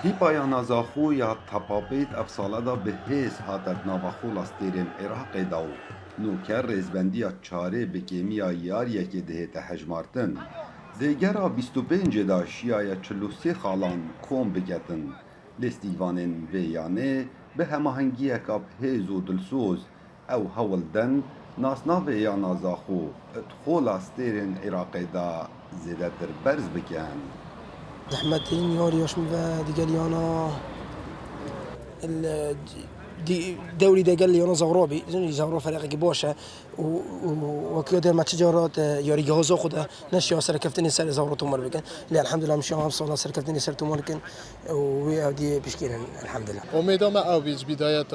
Tîpaya Zaxo ya Tepabêt ev sala da bi hêz hate navaxola stêrên Iraqê da û nûker rêzbendiya çarê bi kêmiya yariyekê dihête hejmartin. Dêgera 25 da şiyaya 43 xalan kom biketin. Lê stîvanên vê yanê bi hemahengiyeka hêz û dilsoz ew hewl den nasnavê yana Zaxo dixola stêrên Iraqê da zêdetir berz bikin. زحمتين يوريوش دي قال لي انا دوري ده قال لي انا زغرابي زغرو فريق بوشه وكده ما تجارات يوري جوزو خده نشي سر كفتني سر زغرو تمر بكن لا الحمد لله مش عارف صار سر كفتني سر تمر كن ودي بشكل الحمد لله امیدوارم او بیج بداية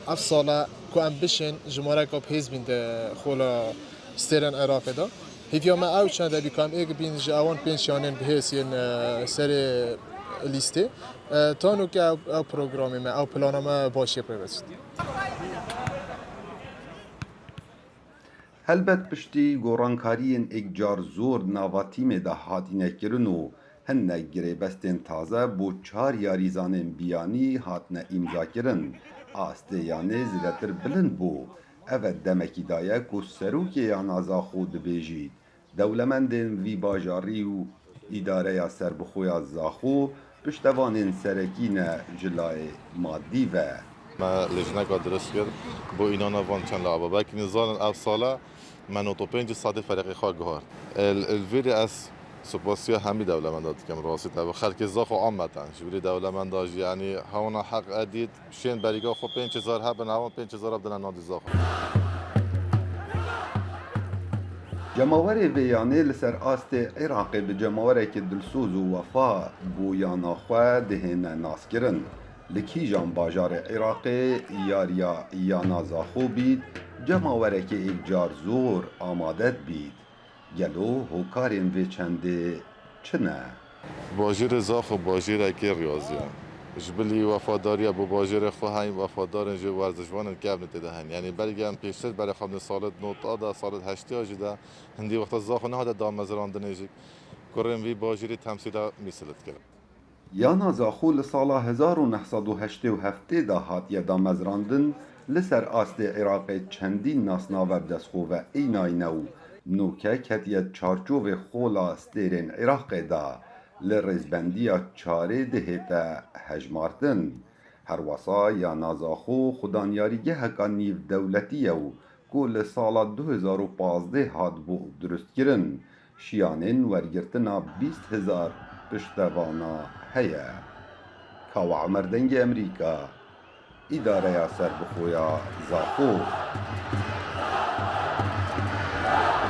افصاله کو ام بشن جمهوری کپ حزب ده خولا سترن عراق ده هیچ ما او چند بیکام یک بین جوان پنسیونن به حسین سر لیسته تانو که او پروگرامی ما او پلان ما باشه پیوست. هەلبەت پشتی گۆڕانکاریên ئێکجار زۆر ناڤاتîmê de hatine kirin û hinek girêbestên taze bû 4 yarizanên biyanî hatine îmzakirin. Astê yanê zêdetir bilind bû. Ev e demekî daye ku serokê yana Zaxo dibêjî dewlemendên vî bajarî û îdareya serbixweya Zaxo piştevanên serekî ne ji layê maddî ve. ما لجنه درست کرد با اینا نوان چند لعبه باکی نزال افساله من تو 5 ساعت فرقی خواه گهار الویری از سپاسیا همی دولمندات کم راستی تا خلک زاخو آمدن شوری دولمنداج یعنی هونا حق ادید شین بریگا خو 5000 ها بنوان 5000 بدن نادی زاخو Cemawerê vê yanê li ser astê Iraqê bi cemawerekî dilsoz û wefa bû yana xwe dihêne naskirin. Li kîjan bajarê Iraqê yariya yana Zaxo bît, cemawerekî êkcar zor amade bît. Gelo hokarên vê çendê çi ne? باجیر زاخو باجیر کی ریاضی جبلی وفاداری ابو باجیر خو هایم وفادارن جو ورزشوان که ابن تدهن یعنی برگم پیشتر برای خود سالت نوت آدا سالت 80 جدا هندی وقت زاخو نه دا دام مزراندن ایج کرم وی باجری تمثیل میسلت کرد Yana Zaxo li sala 1987 da hatiye damezrandin li ser astê Iraqê çendîn nasnaver destxo ve înayne û nûkek hetiye çarçovê xola stêrên Iraqê da li rêzbendiya çarê dihête hejmartin. Herwesa Yana Zaxo xudanyarîgeheka nîvdewletî ye û ku li sala 2015 hat bû durustkirin, şiyanên wergirtina 20,000 piştevana heye. Kawa Emer Dengê Emerîka, îdareya serbixweya Zaxo.